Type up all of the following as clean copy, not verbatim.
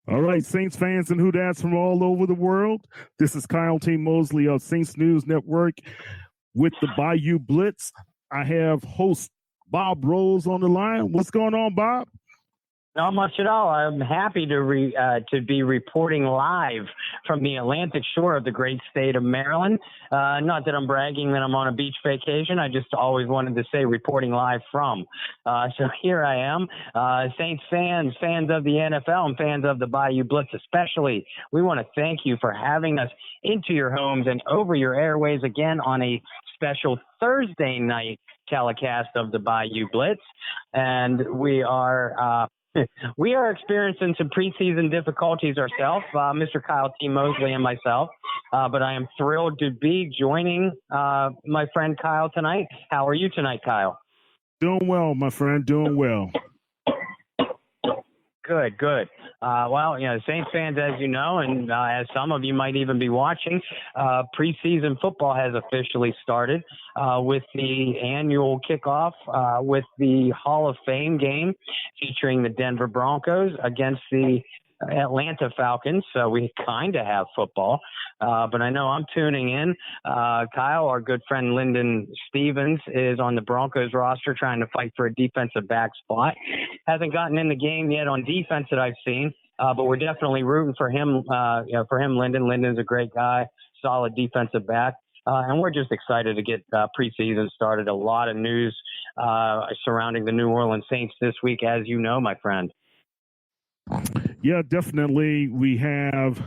All right, Saints fans and Who-Dats from all over the world. This is Kyle T. Mosley of Saints News Network with the Bayou Blitz. I have host Bob Rose on the line. What's going on, Bob? Not much at all. I'm happy to be reporting live from the Atlantic shore of the great state of Maryland. Not that I'm bragging that I'm on a beach vacation. I just always wanted to say reporting live from. So here I am. Saints fans of the NFL, and fans of the Bayou Blitz especially, we want to thank you for having us into your homes and over your airways again on a special Thursday night telecast of the Bayou Blitz. And we are experiencing some preseason difficulties ourselves, Mr. Kyle T. Mosley and myself, but I am thrilled to be joining my friend Kyle tonight. How are you tonight, Kyle? Doing well, my friend, doing well. Good. Well, Saints fans, as you know, and as some of you might even be watching, preseason football has officially started with the annual kickoff with the Hall of Fame game featuring the Denver Broncos against the Atlanta Falcons. So we kind of have football, but I know I'm tuning in. Kyle, our good friend Lyndon Stevens, is on the Broncos roster trying to fight for a defensive back spot. Hasn't gotten in the game yet on defense that I've seen, but we're definitely rooting for him. Lyndon. Lyndon's a great guy, solid defensive back. And we're just excited to get preseason started. A lot of news surrounding the New Orleans Saints this week, as you know, my friend. Yeah, definitely. We have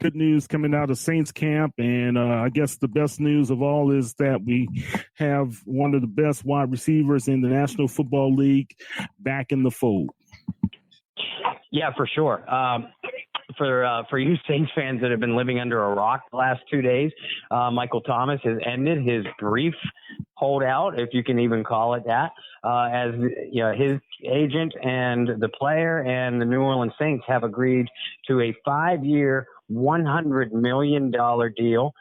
good news coming out of Saints camp. And I guess the best news of all is that we have one of the best wide receivers in the National Football League back in the fold. Yeah, for sure. For you Saints fans that have been living under a rock the last 2 days, Michael Thomas has ended his brief holdout, if you can even call it that, as his agent and the player and the New Orleans Saints have agreed to a 5-year, $100 million deal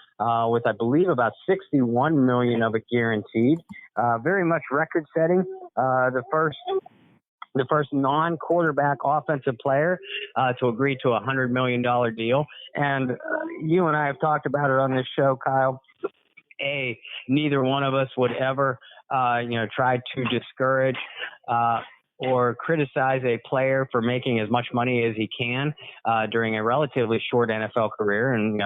with, I believe, about $61 million of it guaranteed. Very much record-setting. The first non-quarterback offensive player to agree to a $100 million deal. And you and I have talked about it on this show, Kyle. Neither one of us would ever, try to discourage or criticize a player for making as much money as he can during a relatively short NFL career and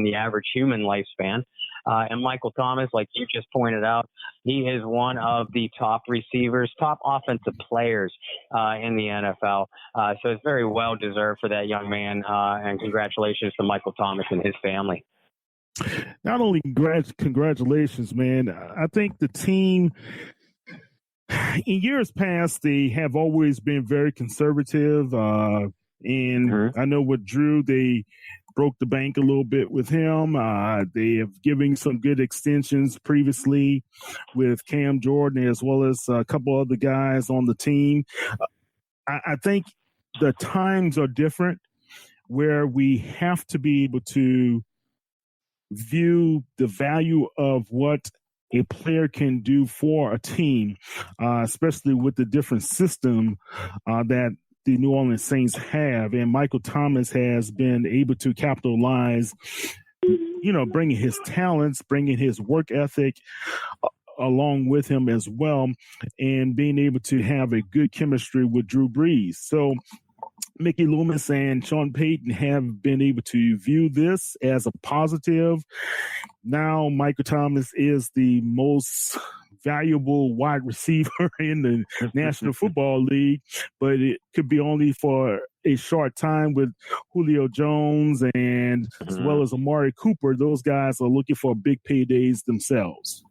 the average human lifespan. And Michael Thomas, like you just pointed out, he is one of the top receivers, top offensive players in the NFL. So it's very well deserved for that young man. And congratulations to Michael Thomas and his family. Not only congratulations, man. I think the team, in years past, they have always been very conservative. I know with Drew, they broke the bank a little bit with him. They have given some good extensions previously with Cam Jordan as well as a couple other guys on the team. I think the times are different where we have to be able to view the value of what a player can do for a team, especially with the different system that the New Orleans Saints have. And Michael Thomas has been able to capitalize, bringing his talents, bringing his work ethic along with him as well, and being able to have a good chemistry with Drew Brees. So Mickey Loomis and Sean Payton have been able to view this as a positive. Now Michael Thomas is the most valuable wide receiver in the National Football League, but it could be only for a short time with Julio Jones and as well as Amari Cooper. Those guys are looking for big paydays themselves.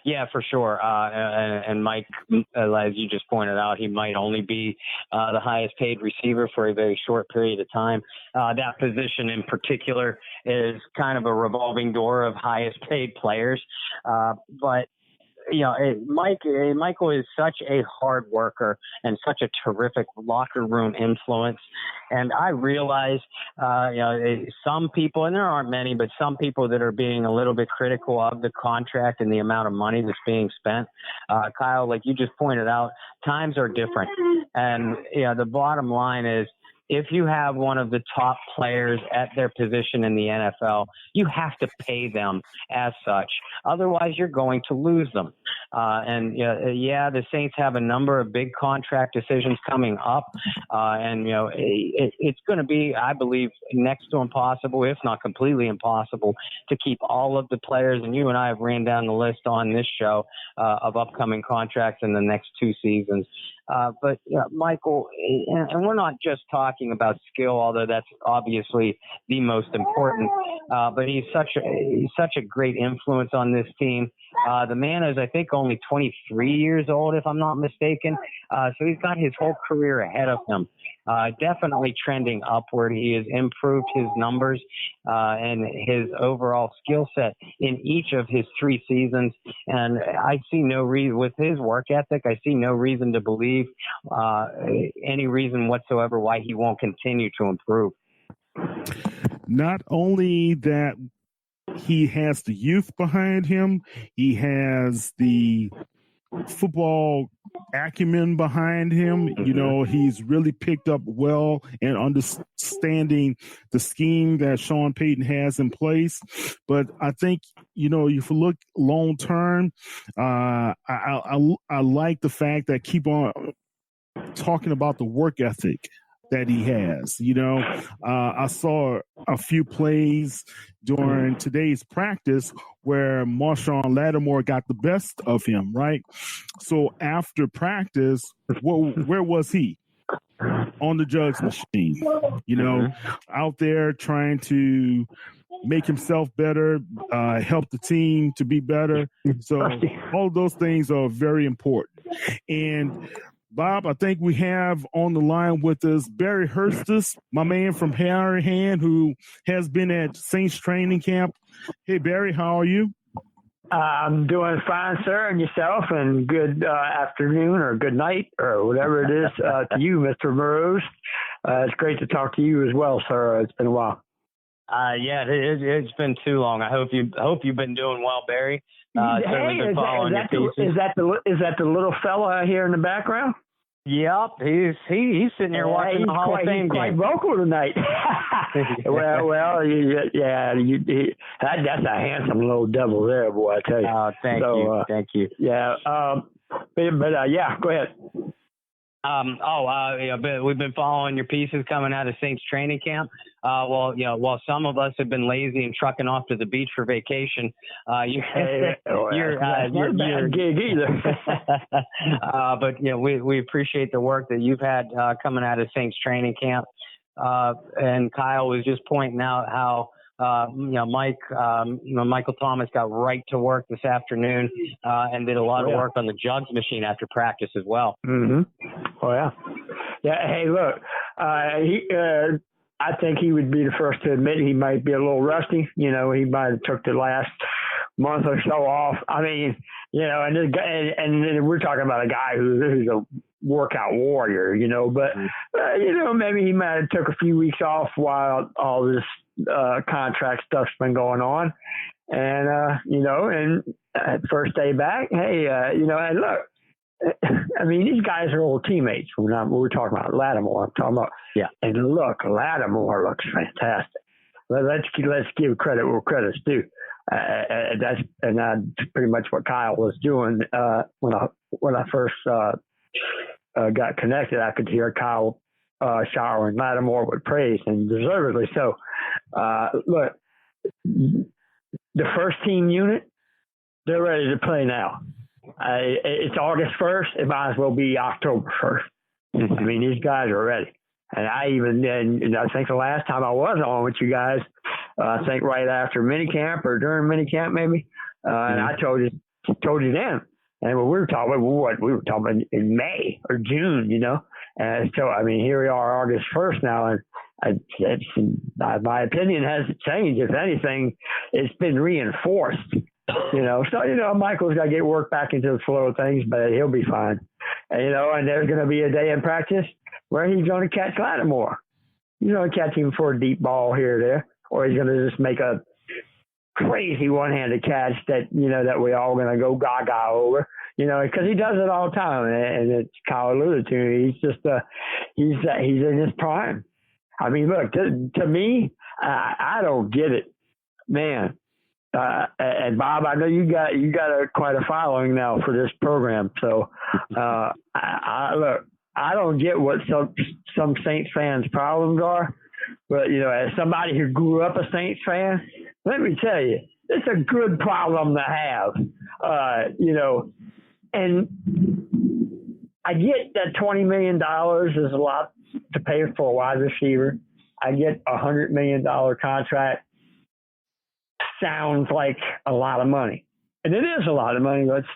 Yeah, for sure. And Mike, as you just pointed out, he might only be the highest paid receiver for a very short period of time. That position in particular is kind of a revolving door of highest paid players. But Michael is such a hard worker and such a terrific locker room influence. And I realize, some people, and there aren't many, but some people that are being a little bit critical of the contract and the amount of money that's being spent. Kyle, like you just pointed out, times are different. And, the bottom line is, if you have one of the top players at their position in the NFL, you have to pay them as such. Otherwise, you're going to lose them. The Saints have a number of big contract decisions coming up. It's going to be, I believe, next to impossible, if not completely impossible, to keep all of the players. And you and I have ran down the list on this show of upcoming contracts in the next 2 seasons. But Michael, and we're not just talking about skill, although that's obviously the most important. But he's such a great influence on this team. The man is, I think, only 23 years old, if I'm not mistaken. So he's got his whole career ahead of him. Definitely trending upward. He has improved his numbers and his overall skill set in each of his 3 seasons. And I see no reason, with his work ethic, I see no reason to believe any reason whatsoever why he won't continue to improve. Not only that, he has the youth behind him, he has the football acumen behind him. He's really picked up well and understanding the scheme that Sean Payton has in place. But I think, if you look long term, I like the fact that keep on talking about the work ethic that he has. I saw a few plays during today's practice where Marshawn Lattimore got the best of him, right? So after practice, where was he? On the jugs machine, out there trying to make himself better, help the team to be better. So all those things are very important. And Bob, I think we have on the line with us Barry Hirstius, my man from Harahan, who has been at Saints training camp. Hey, Barry, how are you? I'm doing fine, sir, and yourself, and good afternoon or good night or whatever it is to you, Mr. Burrows. It's great to talk to you as well, sir. It's been a while. It's been too long. I hope you've been doing well, Barry. Certainly been following your pieces. Is that the little fella here in the background? Yep, he's sitting here watching the Hall of Fame game. He's quite vocal tonight. That's a handsome little devil there, boy. I tell you. Oh, thank you. Yeah, go ahead. We've been following your pieces coming out of Saints training camp. While some of us have been lazy and trucking off to the beach for vacation, you're not a bad gig either. But we appreciate the work that you've had coming out of Saints training camp. And Kyle was just pointing out how Michael Thomas got right to work this afternoon and did a lot of work on the jugs machine after practice as well. Mm-hmm. Oh, yeah. Yeah, hey, look, I think he would be the first to admit he might be a little rusty. He might have took the last month or so off. I mean, and we're talking about a guy who's a workout warrior, but, maybe he might have took a few weeks off while all this contract stuff's been going on. And, and first day back, hey, and look, I mean, these guys are old teammates. We're talking about Lattimore. I'm talking about, and look, Lattimore looks fantastic. Let's give credit where credit's due. That's pretty much what Kyle was doing when I first got connected. I could hear Kyle showering Lattimore with praise, and deservedly so. Look, the first team unit, they're ready to play now. It's August 1st. It might as well be October 1st. I mean, these guys are ready. And I think the last time I was on with you guys, I think right after minicamp or during minicamp maybe, and I told you then. And we were talking about in May or June, And so, I mean, here we are August 1st now, and my opinion hasn't changed. If anything, it's been reinforced. So, Michael's got to get work back into the flow of things, but he'll be fine. And there's going to be a day in practice where he's going to catch Lattimore. He's going to catch him for a deep ball here or there, or he's going to just make a crazy one-handed catch that, that we all going to go gaga over, because he does it all the time. And it's Kyle alluded to. He's just, he's in his prime. I mean, look, to me, I don't get it, man. And Bob, I know you got quite a following now for this program. So, look, I don't get what some Saints fans' problems are, but as somebody who grew up a Saints fan, let me tell you, it's a good problem to have. And I get that $20 million is a lot to pay for a wide receiver. I get $100 million contract. Sounds like a lot of money, and it is a lot of money. Let's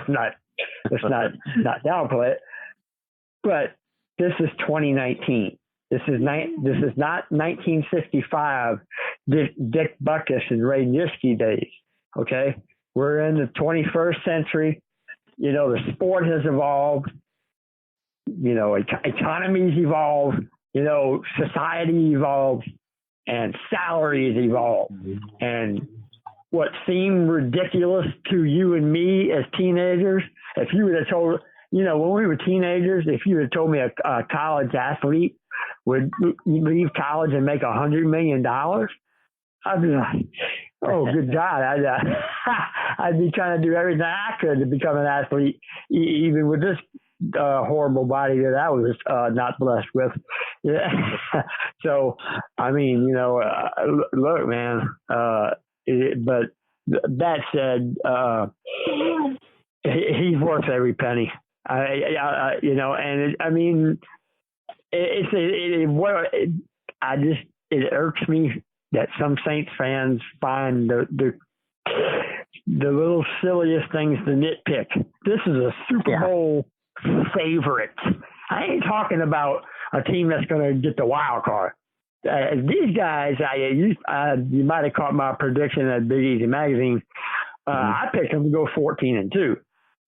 not downplay it. But this is 2019. This is not 1965. Dick Butkus and Ray Nitschke days. Okay, we're in the 21st century. The sport has evolved. Economies evolved. Society evolved. And salaries evolve. And what seemed ridiculous to you and me as teenagers, if you would have told, when we were teenagers, if you had told me a college athlete would leave college and make $100 million, I'd be like, oh, good God. I'd be trying to do everything I could to become an athlete, even with this horrible body that I was not blessed with. Yeah. So, I mean, look, man, but that said, he's worth every penny. It irks me that some Saints fans find the little silliest things to nitpick. This is a Super Bowl favorite. I ain't talking about a team that's going to get the wild card. These guys, you might have caught my prediction at Big Easy Magazine. I picked them to go 14-2.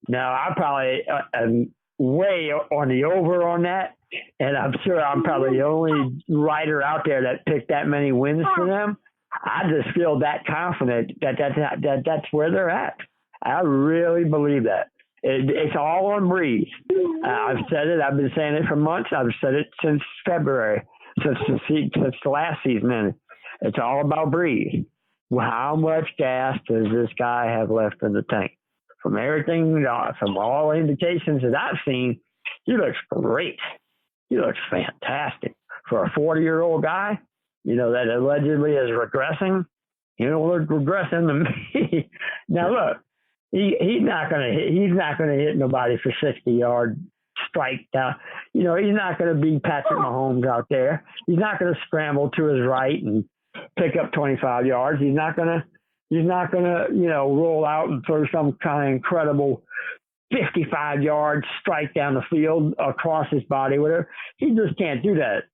Now I probably am way on the over on that, and I'm sure I'm probably the only writer out there that picked that many wins for them. I just feel that confident that that's where they're at. I really believe that. It's all on Breeze. I've said it. I've been saying it for months. I've said it since February, since the last season. It's all about Breeze. Well, how much gas does this guy have left in the tank? From everything, from all indications that I've seen, he looks great. He looks fantastic. For a 40-year-old guy, that allegedly is regressing, look regressing to me. Now, look. He's not gonna hit nobody for 60-yard strike down. He's not gonna be Patrick Mahomes out there. He's not gonna scramble to his right and pick up 25 yards. He's not gonna roll out and throw some kind of incredible 55-yard strike down the field across his body, whatever. He just can't do that.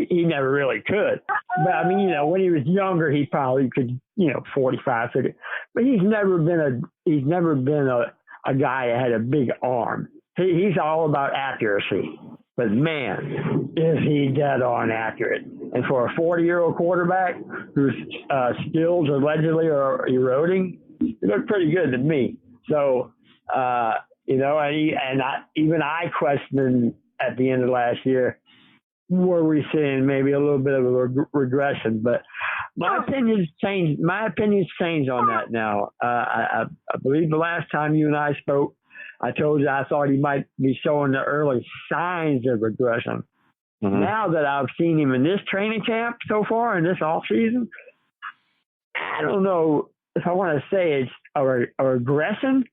He never really could. But I mean, when he was younger, he probably could, 45, 50. But he's never been a guy that had a big arm. He's all about accuracy. But man, is he dead on accurate. And for a 40-year-old quarterback whose skills allegedly are eroding, he looked pretty good to me. So, even I questioned at the end of last year, were we seeing maybe a little bit of a regression? But my opinion's changed. My opinion's changed on that now. I believe the last time you and I spoke, I told you I thought he might be showing the early signs of regression. Mm-hmm. Now that I've seen him in this training camp so far in this off season, I don't know if I want to say it's a regression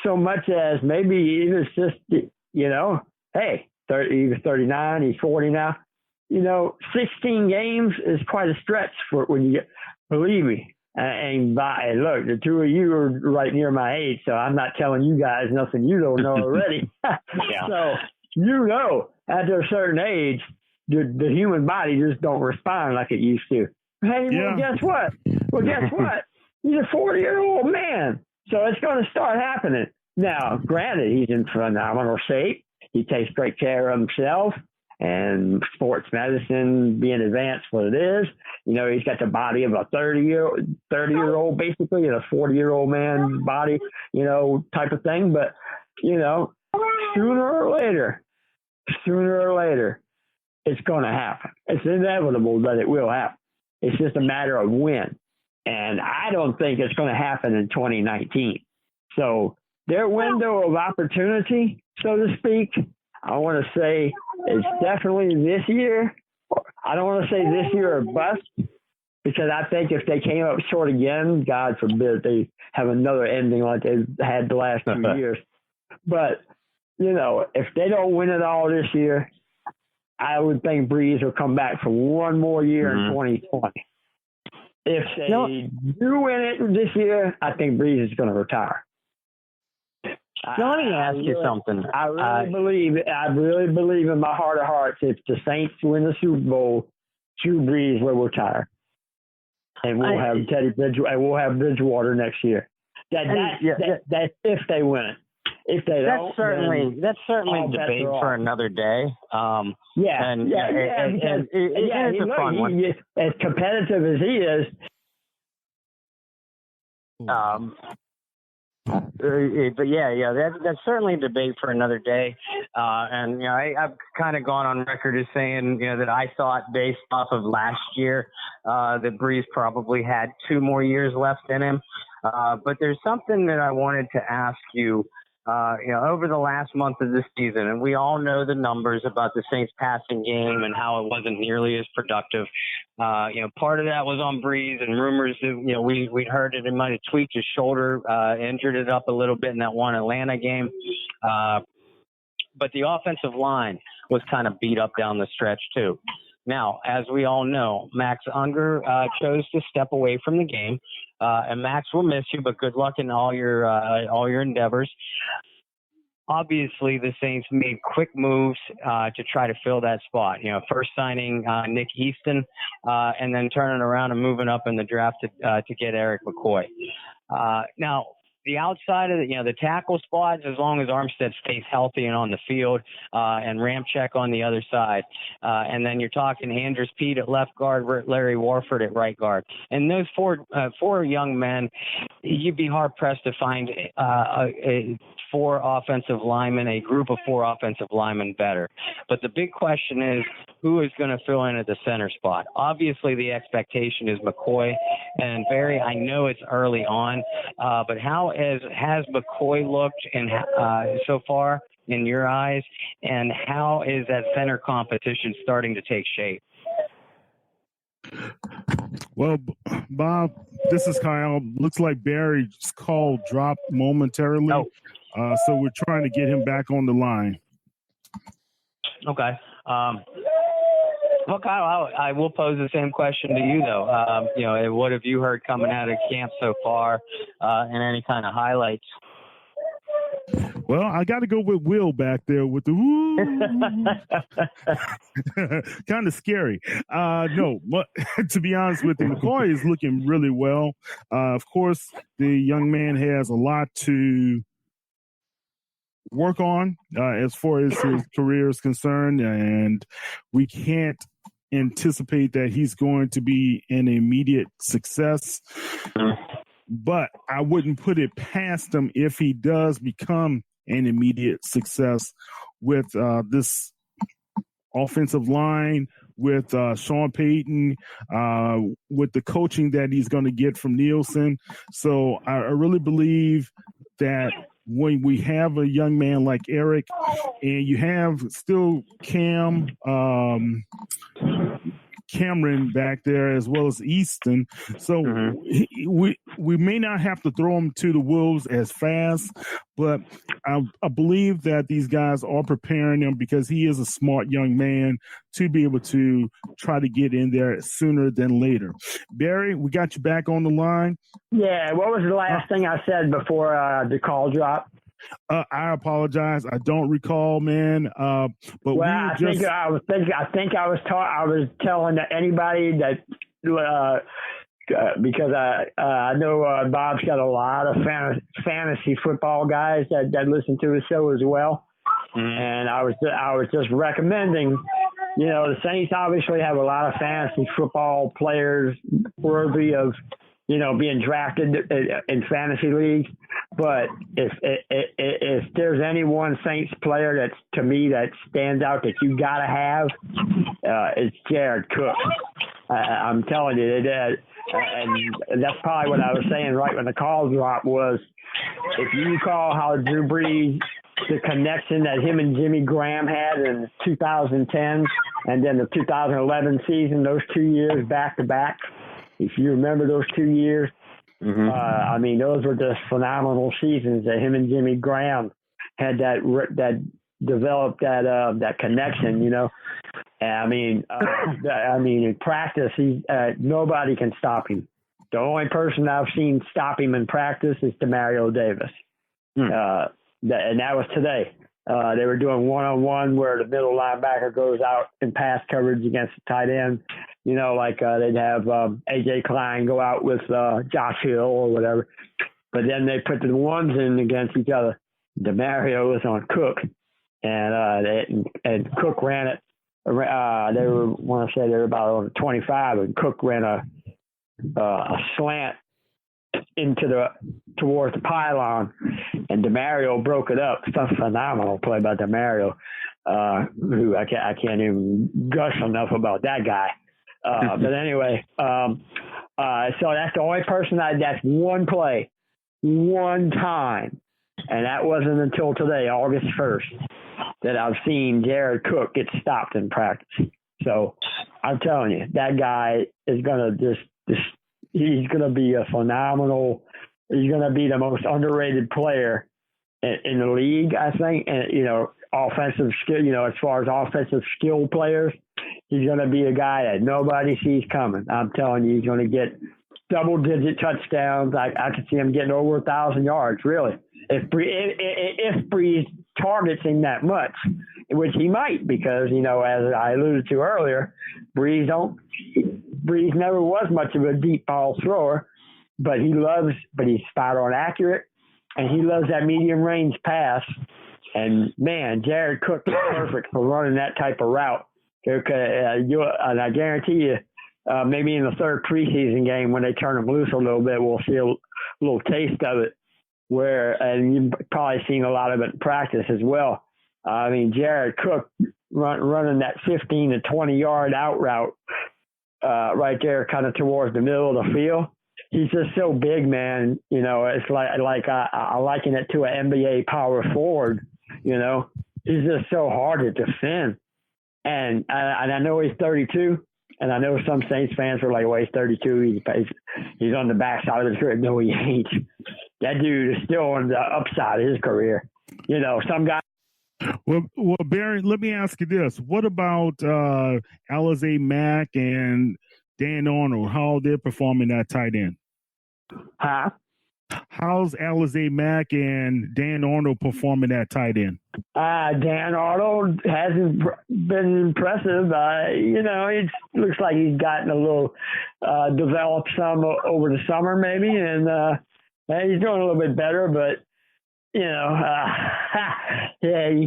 so much as maybe it was just, hey, he was 39, he's 40 now. 16 games is quite a stretch for when you get, believe me. And look, the two of you are right near my age, so I'm not telling you guys nothing you don't know already. Yeah. So, after a certain age, the human body just don't respond like it used to. Hey, well, guess what? He's a 40-year-old man, so it's going to start happening. Now, granted, he's in phenomenal shape. He takes great care of himself, and sports medicine being advanced what it is. He's got the body of a 30-year-old, basically, in a 40-year-old man's body, type of thing. But, sooner or later, it's going to happen. It's inevitable that it will happen. It's just a matter of when. And I don't think it's going to happen in 2019. So their window of opportunity, so to speak, I want to say it's definitely this year. I don't want to say this year or bust, because I think if they came up short again, God forbid they have another ending like they've had the last 2 years. But, if they don't win it all this year, I would think Breeze will come back for one more year in 2020. If they do win it this year, I think Breeze is going to retire. Now, let me ask you something. I really believe in my heart of hearts, if the Saints win the Super Bowl, Drew Brees will retire. And we'll have Teddy Bridgewater, and we'll have Bridgewater next year. That's if they win it. If they don't, that's certainly debate for another day. It's a fun one. As competitive as he is. That's certainly a debate for another day. I've kind of gone on record as saying, that I thought based off of last year, that Breeze probably had 2 more years left in him. But there's something that I wanted to ask you. Over the last month of this season, and we all know the numbers about the Saints passing game and how it wasn't nearly as productive. Part of that was on Breeze and rumors that, we heard that he might have tweaked his shoulder, injured it up a little bit in that one Atlanta game. But the offensive line was kind of beat up down the stretch too. Now, as we all know, Max Unger chose to step away from the game. And Max, will miss you, but good luck in all your endeavors. Obviously, the Saints made quick moves to try to fill that spot. First signing Nick Easton, and then turning around and moving up in the draft to get Eric McCoy. Now, the outside of the tackle spots, as long as Armstead stays healthy and on the field, and Ramczyk on the other side. And then you're talking Andrews Pete at left guard, Larry Warford at right guard. And those four young men, you'd be hard-pressed to find a group of 4 offensive linemen better. But the big question is, who is going to fill in at the center spot? Obviously, the expectation is McCoy. And Barry, I know it's early on, but how has McCoy looked so far in your eyes, and how is that center competition starting to take shape? Well, Bob, this is Kyle. Looks like Barry's call dropped momentarily. So we're trying to get him back on the line. Okay. Well, Kyle, I will pose the same question to you, though. What have you heard coming out of camp so far, and any kind of highlights? Well, I got to go with Will back there with the woo. Kind of scary. No, but to be honest with you, McCoy is looking really well. Of course, the young man has a lot to work on as far as his career is concerned, and we can't anticipate that he's going to be an immediate success. But I wouldn't put it past him if he does become an immediate success with this offensive line, with Sean Payton, with the coaching that he's going to get from Nielsen. So I really believe that when we have a young man like Eric, and you have still Cameron back there as well as Easton, so we may not have to throw him to the wolves as fast, but I believe that these guys are preparing him, because he is a smart young man, to be able to try to get in there sooner than later. Barry, we got you back on the line. Yeah, what was the last thing I said before the call dropped? I apologize. I don't recall, man. But I think I was telling anybody that because I know Bob's got a lot of fantasy football guys that listen to his show as well, and I was just recommending. The Saints obviously have a lot of fantasy football players worthy of being drafted in fantasy leagues. But if there's any one Saints player that's, to me, that stands out that you got to have, it's Jared Cook. I'm telling you, and that's probably what I was saying right when the call dropped was, if you recall how Drew Brees, the connection that him and Jimmy Graham had in 2010 and then the 2011 season, those 2 years back to back, if you remember those 2 years, I mean, those were just phenomenal seasons that him and Jimmy Graham had that developed that connection, And I mean, in practice, nobody can stop him. The only person I've seen stop him in practice is Demario Davis. And that was today. They were doing one-on-one where the middle linebacker goes out in pass coverage against the tight end. They'd have A.J. Klein go out with Josh Hill or whatever. But then they put the ones in against each other. Demario was on Cook, and Cook ran it. They were about on 25, and Cook ran a slant towards the pylon, and Demario broke it up. It's a phenomenal play by Demario, who I can't even gush enough about that guy. But anyway, so that's the only person that's one play, one time, and that wasn't until today, August 1st, that I've seen Jared Cook get stopped in practice. So I'm telling you, that guy is going to he's going to be a phenomenal, he's going to be the most underrated player in the league, I think. And, offensive skill, as far as offensive skill players, he's going to be a guy that nobody sees coming. I'm telling you, he's going to get double-digit touchdowns. I could see him getting over 1,000 yards, really. If Brees targets him that much, which he might, because, as I alluded to earlier, Brees never was much of a deep ball thrower, but he's spot on accurate, and he loves that medium range pass. And man, Jared Cook is perfect for running that type of route. And I guarantee you, maybe in the third preseason game when they turn him loose a little bit, we'll see a little taste of it. And you've probably seen a lot of it in practice as well. I mean, Jared Cook running that 15 to 20 yard out route right there, kind of towards the middle of the field. He's just so big, man. It's like I liken it to an NBA power forward. He's just so hard to defend. And I know he's 32, and I know some Saints fans are like, well, he's 32. He's on the backside of his career. No, he ain't. That dude is still on the upside of his career. Some guys. Well, Barry, let me ask you this. What about Alizé Mack and Dan Arnold? How they're performing at tight end? Huh? How's Alizé Mack and Dan Arnold performing at tight end? Dan Arnold hasn't been impressive. It looks like he's gotten a little developed some over the summer maybe, and he's doing a little bit better, but he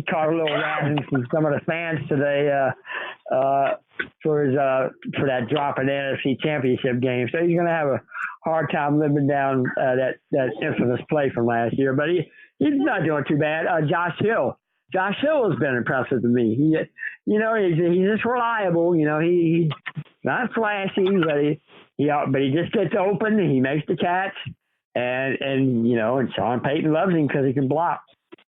caught a little razzing from some of the fans today for that drop in the NFC Championship game. So he's going to have a hard time living down that infamous play from last year. But he's not doing too bad. Josh Hill has been impressive to me. He's just reliable. He's not flashy, but he just gets open and he makes the catch. And Sean Payton loves him because he can block.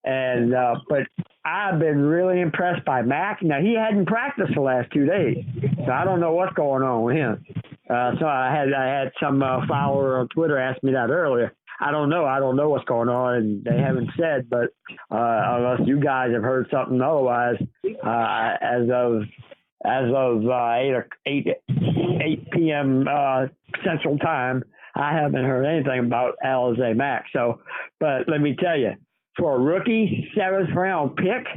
But I've been really impressed by Mack. Now, he hadn't practiced the last 2 days, so I don't know what's going on with him. So I had some follower on Twitter ask me that earlier. I don't know what's going on, and they haven't said. But unless you guys have heard something otherwise, as of 8 p.m. Central Time, I haven't heard anything about Alizé Mack. So, but let me tell you, for a rookie 7th round pick,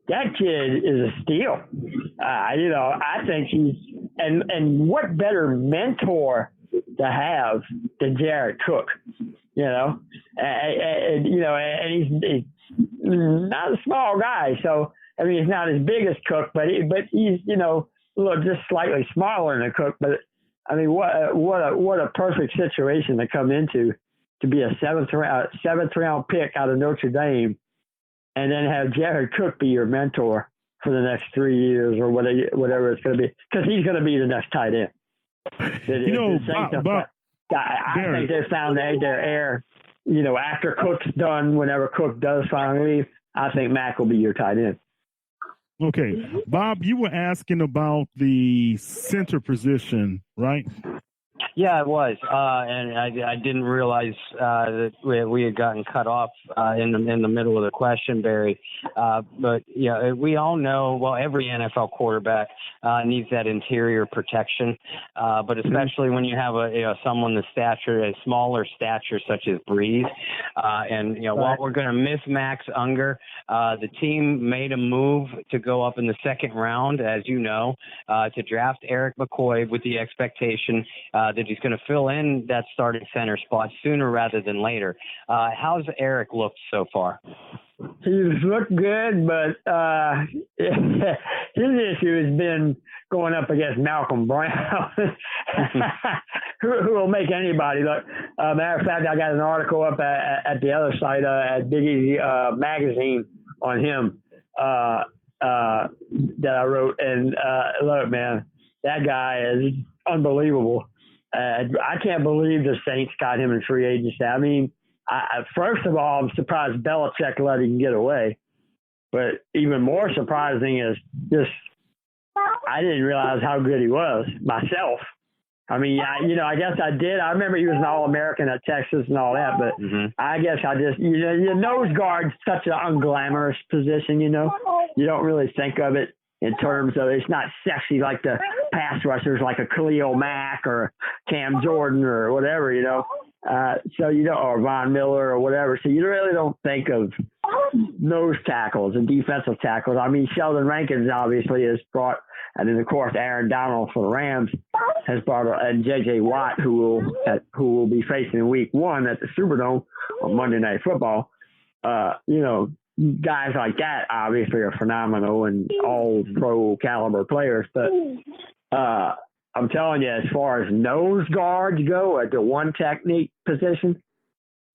that kid is a steal. I think he's and what better mentor to have than Jared Cook? And he's not a small guy. So I mean, he's not as big as Cook, but he's just slightly smaller than Cook. But I mean, what a perfect situation to come into, to be a seventh round pick out of Notre Dame, and then have Jared Cook be your mentor for the next 3 years or whatever it's going to be, because he's going to be the next tight end. I think they found their heir. You know, after Cook's done, whenever Cook does finally leave, I think Mac will be your tight end. Okay. Bob, you were asking about the center position, right? Yeah, it was, and I didn't realize that we had gotten cut off in the middle of the question, Barry. But yeah, we all know. Well, every NFL quarterback needs that interior protection, but especially when you have someone a smaller stature such as Breeze, and while we're going to miss Max Unger, the team made a move to go up in the second round, as you know, to draft Eric McCoy with the expectation that he's going to fill in that starting center spot sooner rather than later. How's Eric looked so far? He's looked good, but his issue has been going up against Malcolm Brown, who will make anybody look. Matter of fact, I got an article up at the other site at Big Easy Magazine on him that I wrote. And look, man, that guy is unbelievable. I can't believe the Saints got him in free agency. I mean, first of all, I'm surprised Belichick let him get away. But even more surprising is just I didn't realize how good he was myself. I mean, I guess I did. I remember he was an All-American at Texas and all that, but I guess I just, your nose guard's such an unglamorous position, You don't really think of it in terms of, it's not sexy like the pass rushers like a Khalil Mack or Cam Jordan or whatever, or Von Miller or whatever. So you really don't think of nose tackles and defensive tackles. I mean, Sheldon Rankins obviously has brought, and then of course Aaron Donald for the Rams has brought, and J.J. Watt, who will be facing Week 1 at the Superdome on Monday Night Football. Guys like that obviously are phenomenal and all pro caliber players, but I'm telling you, as far as nose guards go at the one technique position,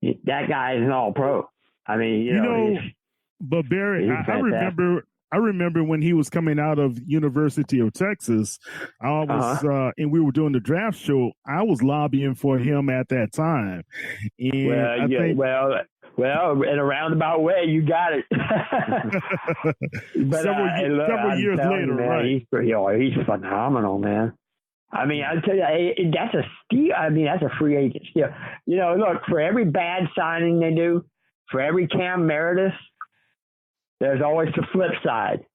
that guy is an all pro. I mean, but Barry, I remember when he was coming out of University of Texas, and we were doing the draft show. I was lobbying for him at that time. And well, in a roundabout way, you got it. But several years later, man, right? He's phenomenal, man. I mean, I'll tell you, that's a steal. I mean, that's a free agent steal. Look, for every bad signing they do, for every Cam Meredith, there's always the flip side.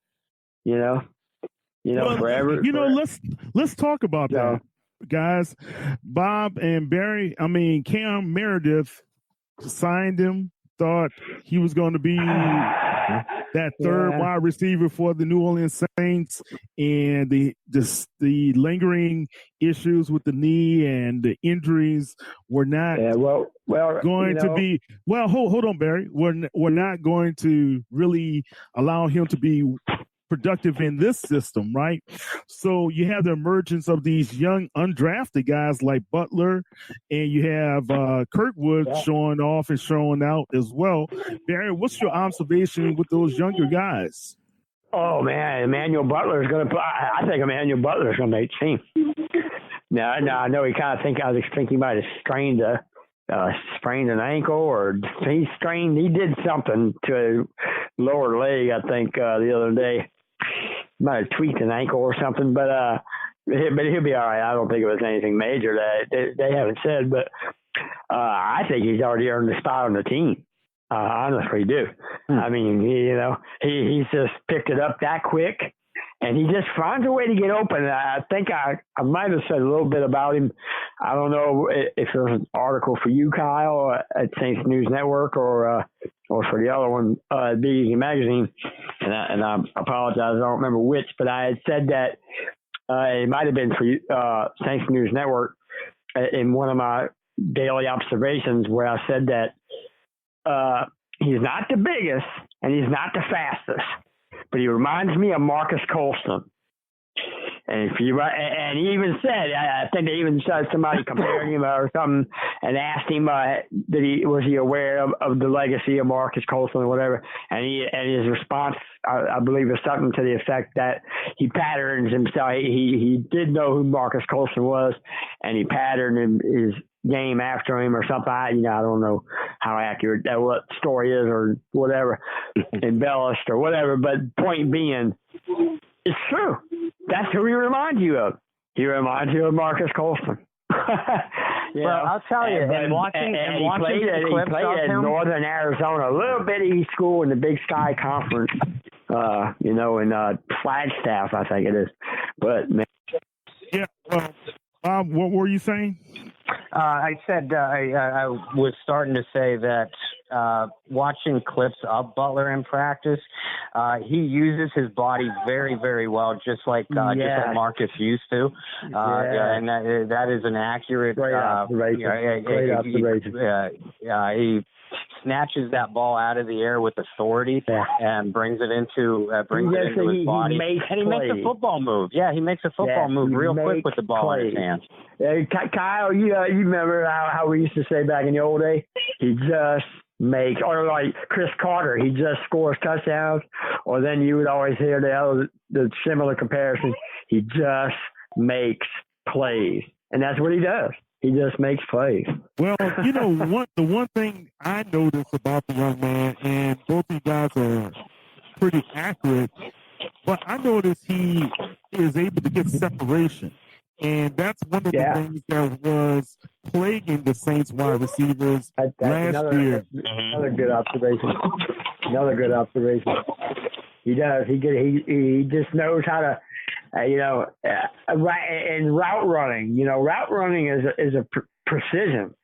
Let's talk about that, guys. Bob and Barry. I mean, Cam Meredith signed him, thought he was going to be that third wide receiver for the New Orleans Saints, and the lingering issues with the knee and the injuries were not going to be. Well, hold on, Barry. We're not going to really allow him to be productive in this system, right? So you have the emergence of these young undrafted guys like Butler, and you have Kirkwood showing off and showing out as well. Barry, what's your observation with those younger guys? Oh man, Emmanuel Butler is going to. I think Emmanuel Butler is going to make the team. Now I know I was thinking he might have sprained an ankle, or he did something to a lower leg, I think, the other day. Might have tweaked an ankle or something, but he'll be all right. I don't think it was anything major that they haven't said, but I think he's already earned a spot on the team. I honestly do. I mean, he's just picked it up that quick, and he just finds a way to get open. I think I might have said a little bit about him. I don't know if there's an article for you, Kyle, at Saints News Network, or for the other one, Big Easy Magazine. And I apologize, I don't remember which, but I had said that it might have been for Saints News Network in one of my daily observations, where I said that he's not the biggest and he's not the fastest, but he reminds me of Marcus Colston. And he even said, I think they even said somebody compared him or something and asked him was he aware of the legacy of Marcus Colston or whatever. And his response, I believe, was something to the effect that he patterns himself. He did know who Marcus Colston was, and he patterned his game after him or something. I don't know how accurate that what story is or whatever, embellished or whatever. But point being, it's true. That's who he reminds you of. He reminds you of Marcus Colston. Well, I'll tell you, and watching he played at Northern Arizona, a little bitty school in the Big Sky Conference, in Flagstaff, I think it is. But man. Yeah, well, what were you saying? I said I was starting to say that watching clips of Butler in practice, he uses his body very, very well, just like Marcus used to. And that is an accurate. Great observation. He snatches that ball out of the air with authority and brings it into his body. He makes a football move. Yeah, he makes a football move real quick with the ball in his hands. Kyle, you remember how we used to say back in the old days? He just makes, or like Chris Carter, he just scores touchdowns. Or then you would always hear the similar comparison. He just makes plays, and that's what he does. He just makes plays. Well, the one thing I noticed about the young man, and both of you guys are pretty accurate, but I noticed he is able to get separation. And that's one of the things that was plaguing the Saints wide receivers last year. Another good observation. He does. He just knows how to, and route running. Route running is a precision.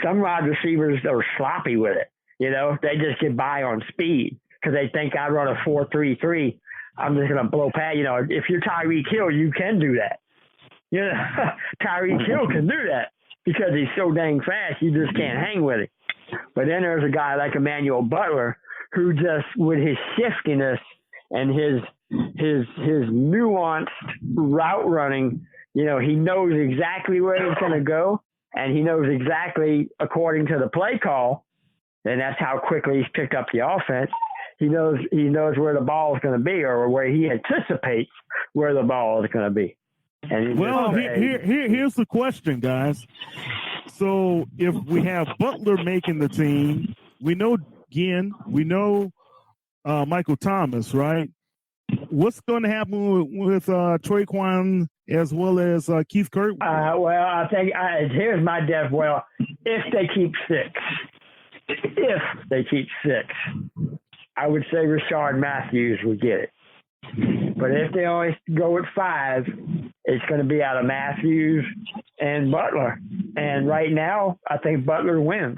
Some wide receivers are sloppy with it. They just get by on speed because they think I run a 4.33. I'm just going to blow past. If you're Tyreek Hill, you can do that. Tyreek Hill can do that because he's so dang fast. You just can't hang with him. But then there's a guy like Emmanuel Butler who just, with his shiftiness and his nuanced route running, he knows exactly where he's going to go, and he knows exactly according to the play call, and that's how quickly he's picked up the offense. He knows where the ball is going to be, or where he anticipates where the ball is going to be. And here's the question, guys. So if we have Butler making the team, we know Ginn, we know Michael Thomas, right? What's going to happen with Traquan as well as Keith Kirk? I think here's my def. Well, if they keep six, I would say Rashard Matthews would get it. But if they only go with 5, it's going to be out of Matthews and Butler. And right now, I think Butler wins.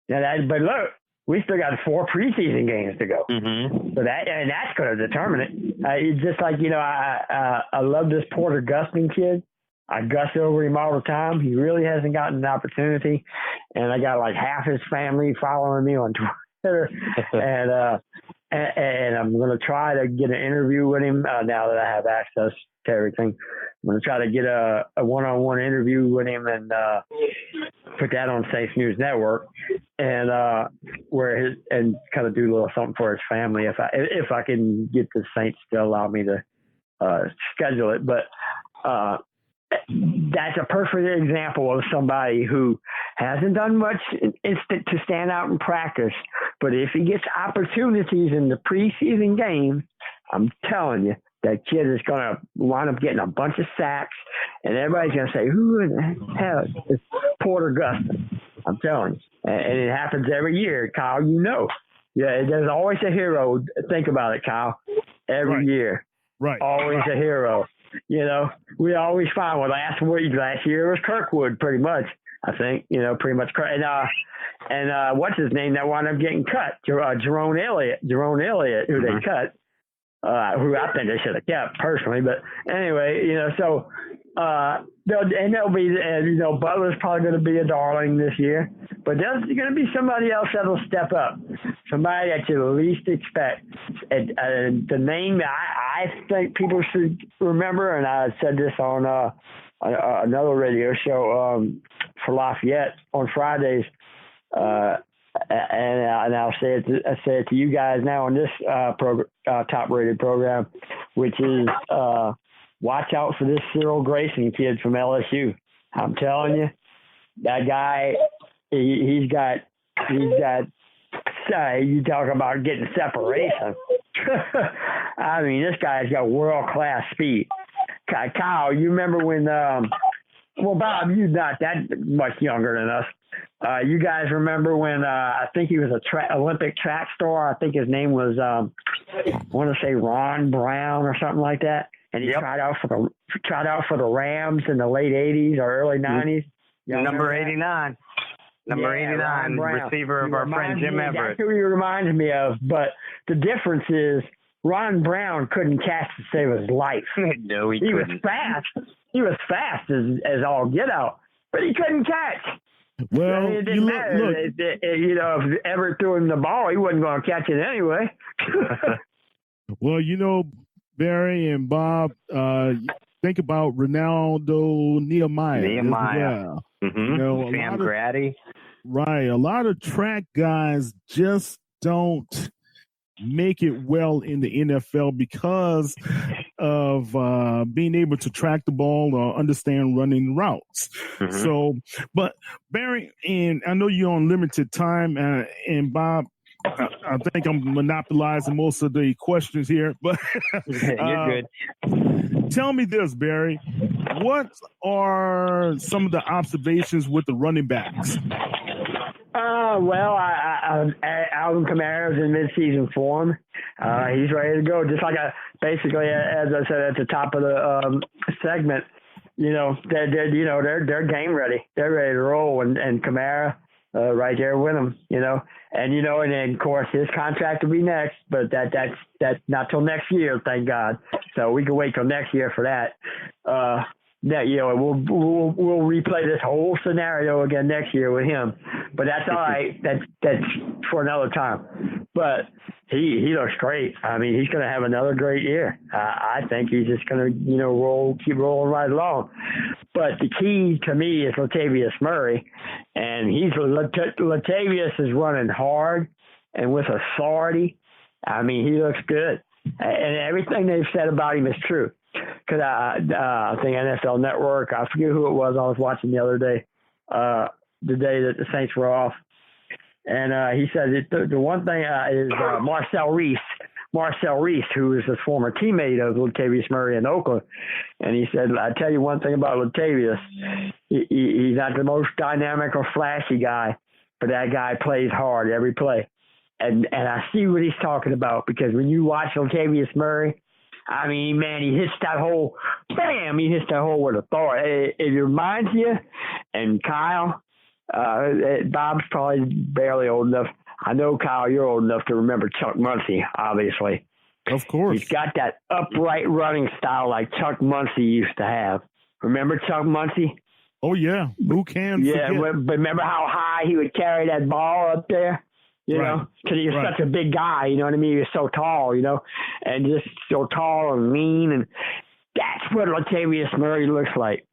But look, we still got 4 preseason games to go. Mm-hmm. So that's going to determine it. It's just like, I love this Porter Gustin kid. I gush over him all the time. He really hasn't gotten an opportunity. And I got like half his family following me on Twitter. And I'm going to try to get an interview with him now that I have access to everything. I'm going to try to get a one-on-one interview with him and put that on Saints News Network, and and kind of do a little something for his family if I can get the Saints to allow me to schedule it. But that's a perfect example of somebody who hasn't done much to stand out in practice. But if he gets opportunities in the preseason game, I'm telling you, that kid is going to wind up getting a bunch of sacks, and everybody's going to say, who in the hell is Porter Gustin? I'm telling you. And it happens every year, Kyle, Yeah, there's always a hero. Think about it, Kyle. Every year. Right. Always a hero. We always find, last year was Kirkwood, pretty much, I think, pretty much. And what's his name that wound up getting cut? Jerome Elliott, who they cut, who I think they should have kept personally. But anyway, so There'll be, Butler's probably going to be a darling this year, but there's going to be somebody else that'll step up, somebody that you least expect. The name that I think people should remember, and I said this on another radio show for Lafayette on Fridays, and I'll say it to you guys now on this top-rated program, which is watch out for this Cyril Grayson kid from LSU. I'm telling you, that guy, he's got. You talk about getting separation. I mean, this guy's got world-class speed. Kyle, you remember when? Well, Bob, you're not that much younger than us. You guys remember when I think he was a Olympic track star? I think his name was I want to say Ron Brown or something like that. And he tried out for the Rams in the late '80s or early '90s. Number 89. Number 89, receiver of our friend Jim Everett. That's who he reminds me of. But the difference is Ron Brown couldn't catch to save his life. No, he couldn't. Was fast. He was fast as all get out, but he couldn't catch. Well, it didn't matter. If Everett threw him the ball, he wasn't going to catch it anyway. Well, Barry and Bob, think about Ronaldo Nehemiah. Yeah. Mm-hmm. Sam Grady. Right. A lot of track guys just don't make it well in the NFL because of being able to track the ball or understand running routes. Mm-hmm. So, but Barry, and I know you're on limited time, and Bob, I think I'm monopolizing most of the questions here, but you're good. Tell me this, Barry. What are some of the observations with the running backs? Well, Alvin Kamara's in midseason form. He's ready to go. Just like basically, as I said at the top of the segment, they're game ready. They're ready to roll, and Kamara right there with them. And then of course his contract will be next, but that's not till next year, thank God. So we can wait till next year for that. We'll replay this whole scenario again next year with him, but that's all right. That's for another time. But he looks great. I mean, he's going to have another great year. I think he's just going to keep rolling right along. But the key to me is Latavius Murray, and Latavius is running hard and with authority. I mean, he looks good, and everything they've said about him is true. Because I think NFL Network, I forget who it was I was watching the other day, the day that the Saints were off. And he said the one thing is Marcel Reese, who is a former teammate of Latavius Murray in Oakland. And he said, I tell you one thing about Latavius, he's not the most dynamic or flashy guy, but that guy plays hard every play. And I see what he's talking about, because when you watch Latavius Murray, I mean, man, he hits that hole, bam, he hits that hole with authority. It reminds you, and Kyle, Bob's probably barely old enough. I know, Kyle, you're old enough to remember Chuck Muncie, obviously. Of course. He's got that upright running style like Chuck Muncie used to have. Remember Chuck Muncie? Oh, yeah. Who can forget? But remember how high he would carry that ball up there? Because he was such a big guy, you know what I mean? He was so tall, and just so tall and lean. And that's what Latavius Murray looks like.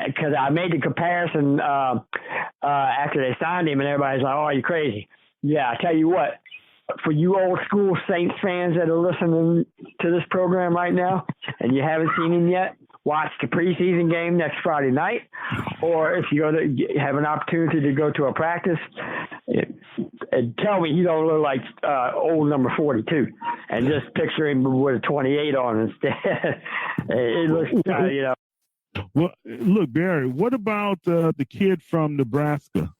Because I made the comparison after they signed him, and everybody's like, oh, you're crazy. Yeah, I tell you what, for you old school Saints fans that are listening to this program right now, and you haven't seen him yet, watch the preseason game next Friday night, or if you have an opportunity to go to a practice, and tell me you don't look like old number 42, and just picture him with a 28 on instead. It looks, Well, look, Barry, what about the kid from Nebraska?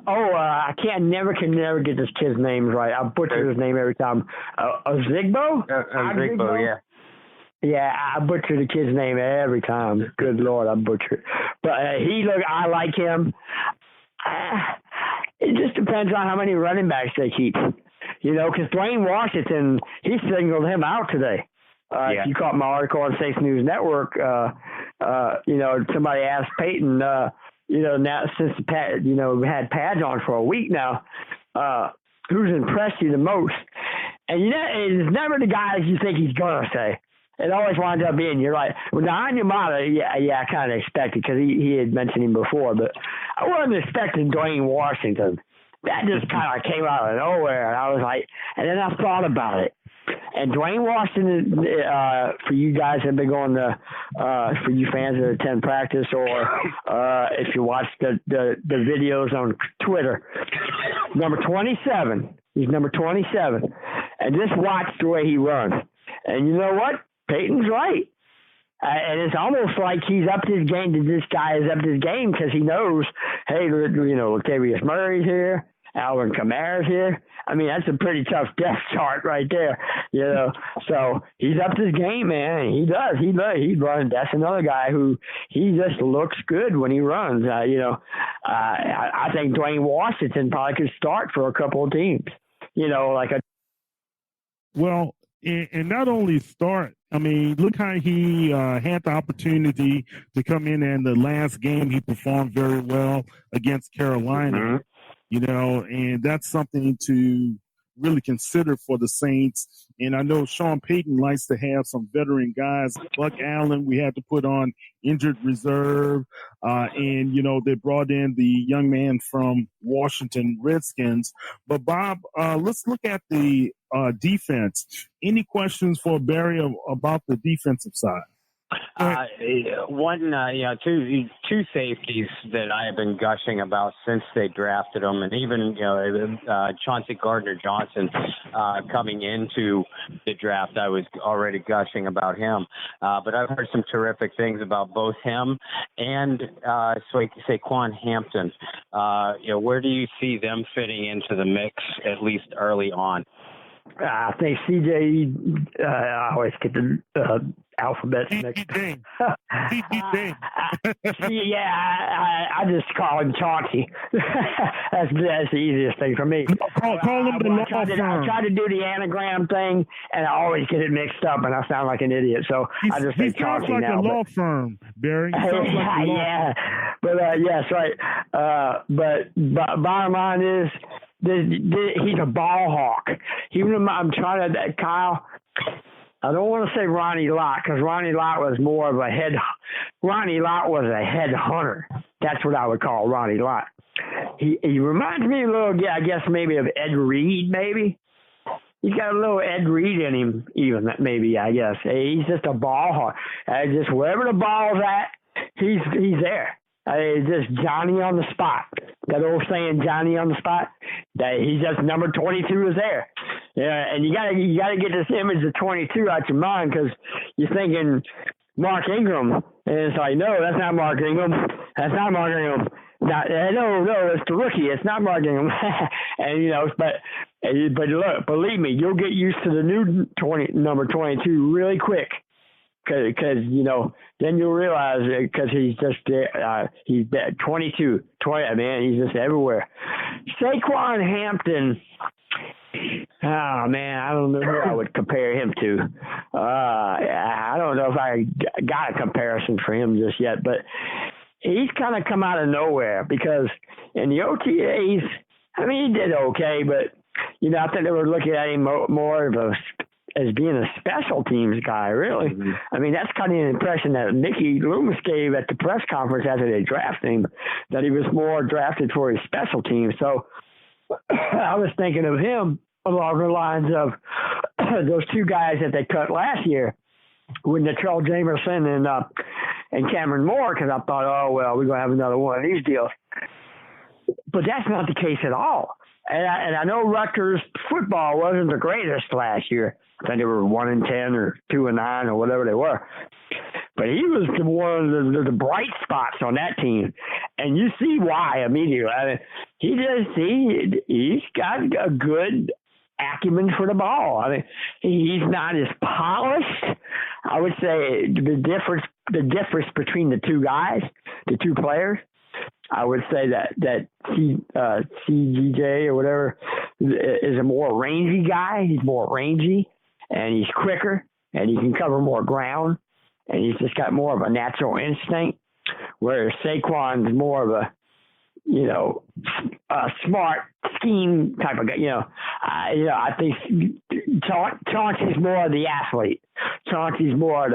I can never get this kid's name right. I butcher his name every time. Ozigbo? Ozigbo, yeah. Yeah, I butcher the kid's name every time. Good Lord, I butcher it. But I like him. It just depends on how many running backs they keep. Because Dwayne Washington, he singled him out today. If you caught my article on Saints News Network, somebody asked Peyton, now since the pad, we had pads on for a week now, who's impressed you the most? And it's never the guys you think he's gonna say. It always winds up being, you're right. Well, now, Yamada, I kind of expected because he had mentioned him before, but I wasn't expecting Dwayne Washington. That just kind of came out of nowhere, and I was like, and then I thought about it. And Dwayne Washington, for you guys that have been going to, for you fans that attend practice, or if you watch the videos on Twitter, number 27. He's number 27. And just watch the way he runs. And you know what? Peyton's right. And it's almost like he's upped his game. This guy has upped his game because he knows, hey, Latavius Murray's here, Alvin Kamara's here. I mean, that's a pretty tough depth chart right there, So he's upped his game, man. He does. He runs. That's another guy who he just looks good when he runs. I think Dwayne Washington probably could start for a couple of teams. Well, and not only start. I mean, look how he had the opportunity to come in the last game he performed very well against Carolina, and that's something to really consider for the Saints. And I know Sean Payton likes to have some veteran guys. Buck Allen, we had to put on injured reserve. And they brought in the young man from Washington Redskins. But, Bob, let's look at the defense. Any questions for Barry about the defensive side? Two safeties that I have been gushing about since they drafted them, and even Chauncey Gardner-Johnson coming into the draft, I was already gushing about him. But I've heard some terrific things about both him and Saquon Hampton. Where do you see them fitting into the mix, at least early on? I think CJ, I always get the alphabets mixed. I just call him Chauncey. That's the easiest thing for me. Call him the law firm. I try to do the anagram thing, and I always get it mixed up, and I sound like an idiot. So I just say Chauncey now. He sounds like a law firm, Barry. But yes, right. But bottom line is, he's a ball hawk. I'm trying to, Kyle, I don't want to say Ronnie Lott, because Ronnie Lott was more of a Ronnie Lott was a head hunter. That's what I would call Ronnie Lott. He reminds me a little, I guess maybe of Ed Reed, maybe. He's got a little Ed Reed in him, even, maybe, I guess. He's just a ball hawk. Just wherever the ball's at, he's there. Just Johnny on the spot. That old saying, Johnny on the spot. That he's just number 22 is there. Yeah, and you gotta get this image of 22 out your mind, because you're thinking Mark Ingram, and it's like, no, that's not Mark Ingram. That's not Mark Ingram. No, it's the rookie. It's not Mark Ingram. And but look, believe me, you'll get used to the new number 22 really quick. Because then you'll realize, because he's just he's 22, man, he's just everywhere. Saquon Hampton, oh man, I don't know who I would compare him to. I don't know if I got a comparison for him just yet, but he's kind of come out of nowhere, because in the OTAs, I mean, he did okay, but I think they were looking at him more of as being a special teams guy, really. Mm-hmm. I mean, that's kind of an impression that Mickey Loomis gave at the press conference after they drafted him, that he was more drafted for his special teams. So I was thinking of him along the lines of those two guys that they cut last year with Natrell Jamerson and Cameron Moore, because I thought, oh, well, we're going to have another one of these deals. But that's not the case at all. And I know Rutgers football wasn't the greatest last year. I think they were 1-10 or 2-9 or whatever they were. But he was one of the bright spots on that team, and you see why immediately. I mean, he's got a good acumen for the ball. I mean, he's not as polished. I would say the difference between the two guys, the two players, I would say that CGJ or whatever is a more rangy guy. He's more rangy, and he's quicker, and he can cover more ground. and he's just got more of a natural instinct, whereas Saquon's more of a, a smart scheme type of guy. I think Chauncey's more of the athlete. Chauncey's more of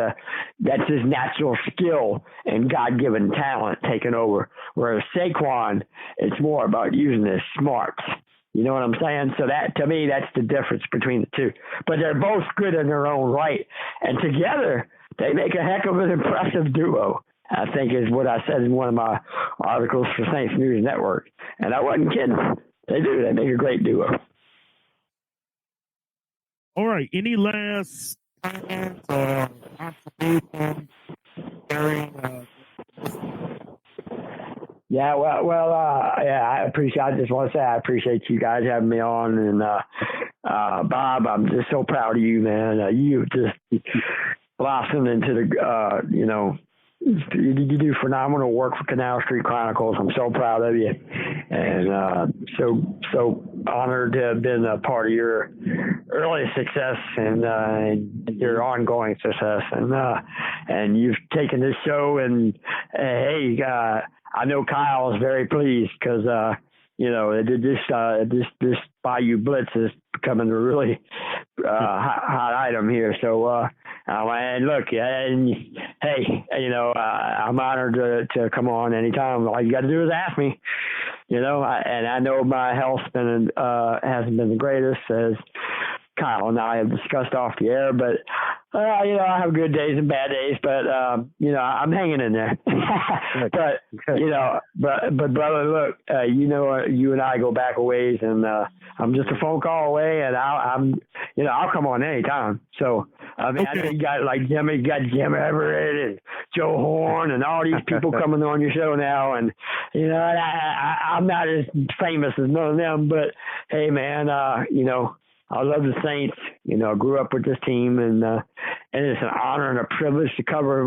that's his natural skill and God-given talent taking over. Whereas Saquon, it's more about using his smarts. You know what I'm saying? So that, to me, that's the difference between the two. But they're both good in their own right. And together, they make a heck of an impressive duo, I think, is what I said in one of my articles for Saints News Network. And I wasn't kidding. They do. They make a great duo. All right. Any last comments or observations during Yeah, I just want to say I appreciate you guys having me on, and Bob, I'm just so proud of you, man. You just blossomed into the, you do phenomenal work for Canal Street Chronicles. I'm so proud of you, and so honored to have been a part of your early success and your ongoing success, and you've taken this show, and hey, I know Kyle is very pleased because, this Bayou Blitz is becoming a really hot item here. So, and look, and hey, I'm honored to come on anytime. All you got to do is ask me, and I know my health hasn't been the greatest, as Kyle and I have discussed off the air, but I have good days and bad days, but I'm hanging in there. but brother, look, you and I go back a ways, and I'm just a phone call away, and I'll come on anytime. So I mean, okay. I know you got Jim Everett and Joe Horn and all these people coming on your show now, and I'm not as famous as none of them, but hey, man, I love the Saints. I grew up with this team, and it's an honor and a privilege to cover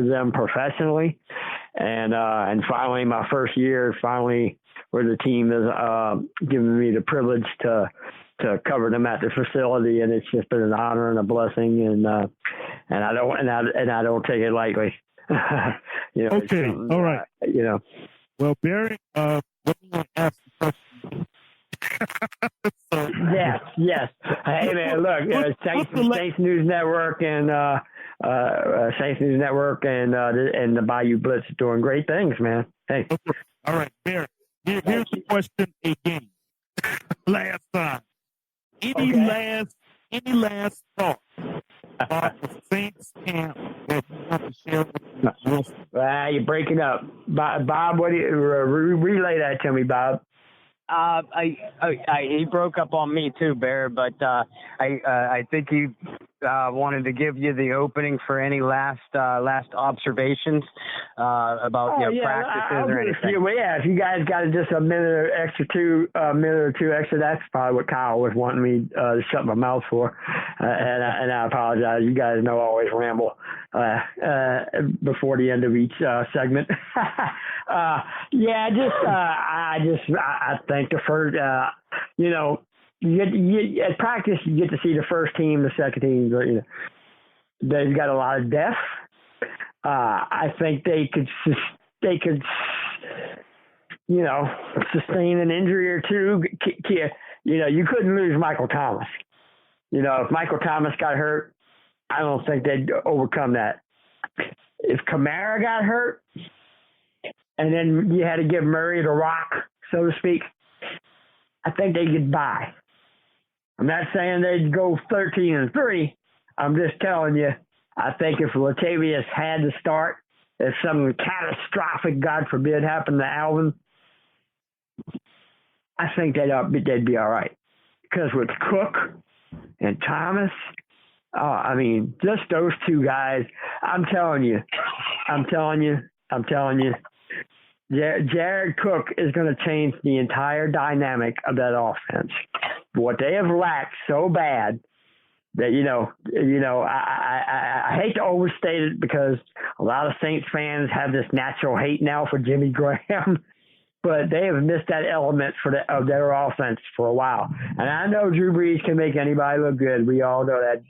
them professionally. And finally, my first year, where the team is giving me the privilege to cover them at the facility, and it's just been an honor and a blessing. And I don't take it lightly. Okay, all right. Well, Barry, let me ask the question. Yes. Hey man, look, Saints News Network and Saints News Network and the Bayou Blitz are doing great things, man. Hey, all right, Barry. Here's the question again. Last time, any last thought about the Saints camp that you want to share with us? You're breaking up, Bob. What do you relay that to me, Bob? He broke up on me too, Bear, but I think he wanted to give you the opening for any last observations about practices or anything. If you guys got just a minute or two extra, that's probably what Kyle was wanting me to shut my mouth for, and I apologize. You guys know I always ramble before the end of each segment. I think the first, at practice you get to see the first team, the second team. They've got a lot of depth. I think they could sustain an injury or two. You couldn't lose Michael Thomas. If Michael Thomas got hurt, I don't think they'd overcome that. If Kamara got hurt, and then you had to give Murray the rock, so to speak, I think they get by. I'm not saying they'd go 13-3. I'm just telling you, I think if Latavius had to start, if something catastrophic, God forbid, happened to Alvin, I think they'd be all right. Because with Cook and Thomas, just those two guys, I'm telling you, Jared Cook is going to change the entire dynamic of that offense. What they have lacked so bad that, I hate to overstate it because a lot of Saints fans have this natural hate now for Jimmy Graham, but they have missed that element of their offense for a while. And I know Drew Brees can make anybody look good. We all know that.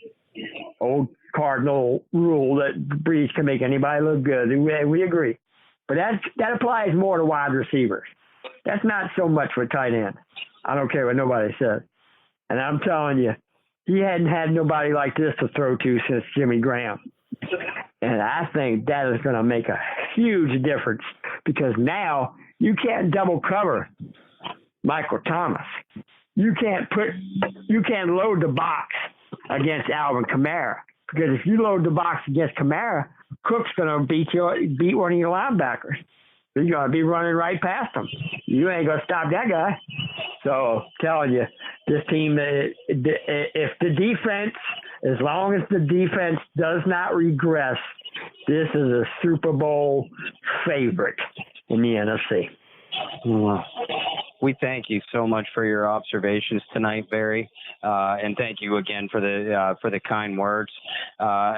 old cardinal rule that Breeze can make anybody look good. We agree. But that applies more to wide receivers. That's not so much for tight end. I don't care what nobody says. And I'm telling you, he hadn't had nobody like this to throw to since Jimmy Graham. And I think that is going to make a huge difference because now you can't double cover Michael Thomas. You can't load the box against Alvin Kamara because if you load the box against Kamara, Cook's going to beat one of your linebackers. He's going to be running right past him. You ain't going to stop that guy. So, telling you, this team, if the defense, as long as the defense does not regress, this is a Super Bowl favorite in the NFC. We thank you so much for your observations tonight, Barry, and thank you again for the kind words. Kyle,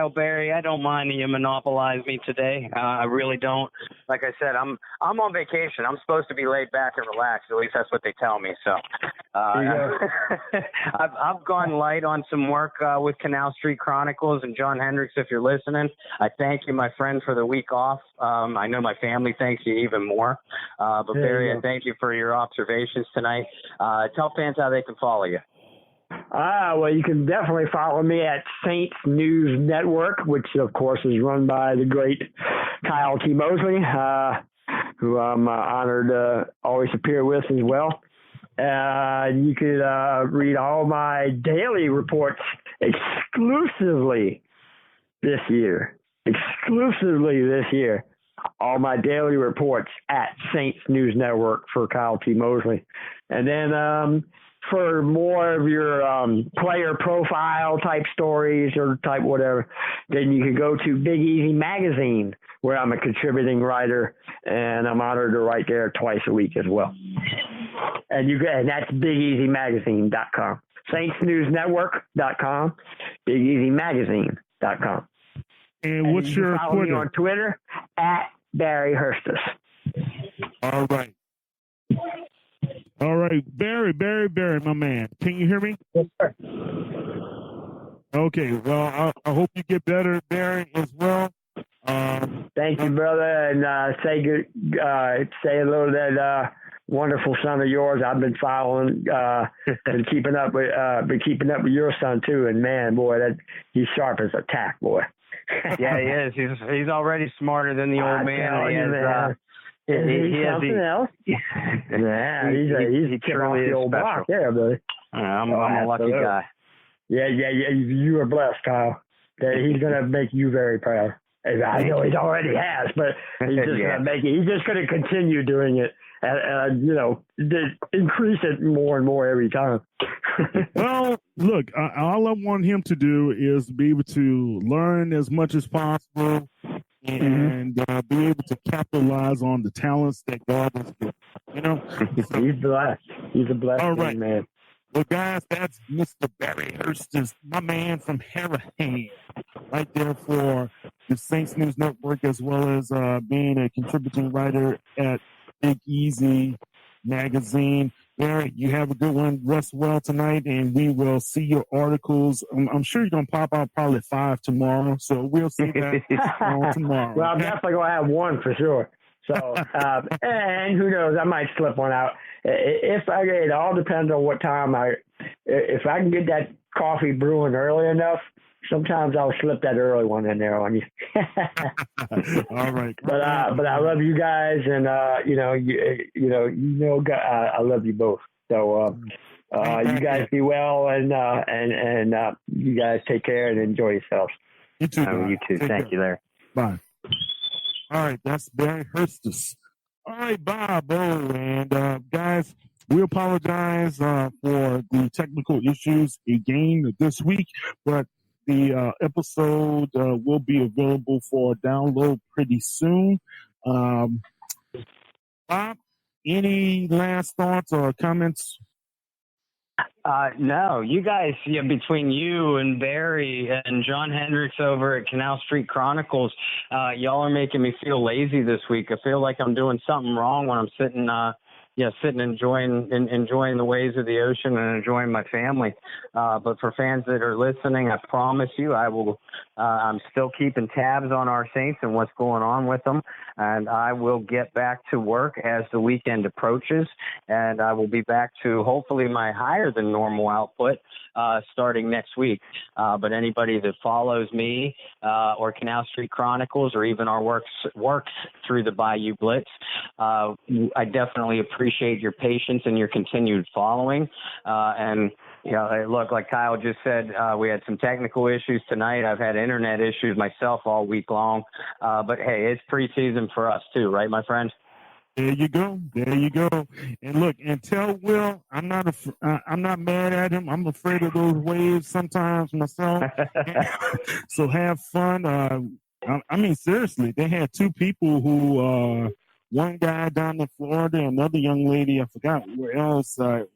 Barry, I don't mind that you monopolize me today. I really don't. Like I said, I'm on vacation. I'm supposed to be laid back and relaxed. At least that's what they tell me. So I've gone light on some work with Canal Street Chronicles and John Hendricks. If you're listening, I thank you, my friend, for the week off. I know my family thanks you even more. But Barry, I thank you for your observations tonight. Tell fans how they can follow you. Well, you can definitely follow me at Saints News Network, which, of course, is run by the great Kyle T. Mosley, who I'm honored to always appear with as well. You could read all my daily reports exclusively this year. All my daily reports at Saints News Network for Kyle T. Mosley. And then for more of your player profile type stories or type whatever, then you can go to Big Easy Magazine, where I'm a contributing writer, and I'm honored to write there twice a week as well. And that's BigEasyMagazine.com. SaintsNewsNetwork.com, BigEasyMagazine.com. And what's your follow Twitter? Me on Twitter at Barry Hirstius. All right. Barry, my man. Can you hear me? Yes, sir. Okay. Well, I hope you get better, Barry, as well. Thank you, brother. And say hello to that wonderful son of yours. I've been following and keeping up with your son too. And man, boy, he's sharp as a tack, boy. Yeah, he is. He's already smarter than the old man. He's something else. Yeah, he's truly the old block. Yeah, buddy. I'm a lucky guy. Yeah. You are blessed, Kyle. He's gonna make you very proud. I know he already has, but he's just gonna make it. He's just gonna continue doing it, increase it more and more every time. Well, look, all I want him to do is be able to learn as much as possible and be able to capitalize on the talents that God has given. He's blessed. He's a blessed man. Well, guys, that's Mr. Barry Hirstius, my man from Harahan, right there for the Saints News Network, as well as being a contributing writer at Big Easy Magazine. Barry, you have a good one. Rest well tonight, and we will see your articles. I'm sure you're going to pop out probably 5 tomorrow, so we'll see that tomorrow. Well, I'm definitely going to have one for sure. So, and who knows, I might slip one out. It all depends on what time if I can get that coffee brewing early enough, sometimes I'll slip that early one in there on you. All right. But I love you guys, and I love you both. So you guys be well, and you guys take care and enjoy yourselves. You too. You too. Thank you, Larry. Bye. All right, that's Barry Hirstius. All right, Bob. And guys, we apologize for the technical issues again this week, but the episode will be available for download pretty soon. Bob, any last thoughts or comments? No, you guys, between you and Barry and John Hendricks over at Canal Street Chronicles, y'all are making me feel lazy this week. I feel like I'm doing something wrong when I'm sitting sitting enjoying the waves of the ocean and enjoying my family. But for fans that are listening, I promise you, I will. I'm still keeping tabs on our Saints and what's going on with them, and I will get back to work as the weekend approaches, and I will be back to hopefully my higher than normal output starting next week. But anybody that follows me or Canal Street Chronicles or even our works through the Bayou Blitz, I definitely appreciate your patience and your continued following. And look, like Kyle just said, we had some technical issues tonight. I've had internet issues myself all week long. But hey, it's preseason for us too, right, my friend? There you go. And look, and tell Will, I'm not mad at him. I'm afraid of those waves sometimes myself. So have fun. I mean, seriously, they had two people who, one guy down in Florida, another young lady, I forgot where else, were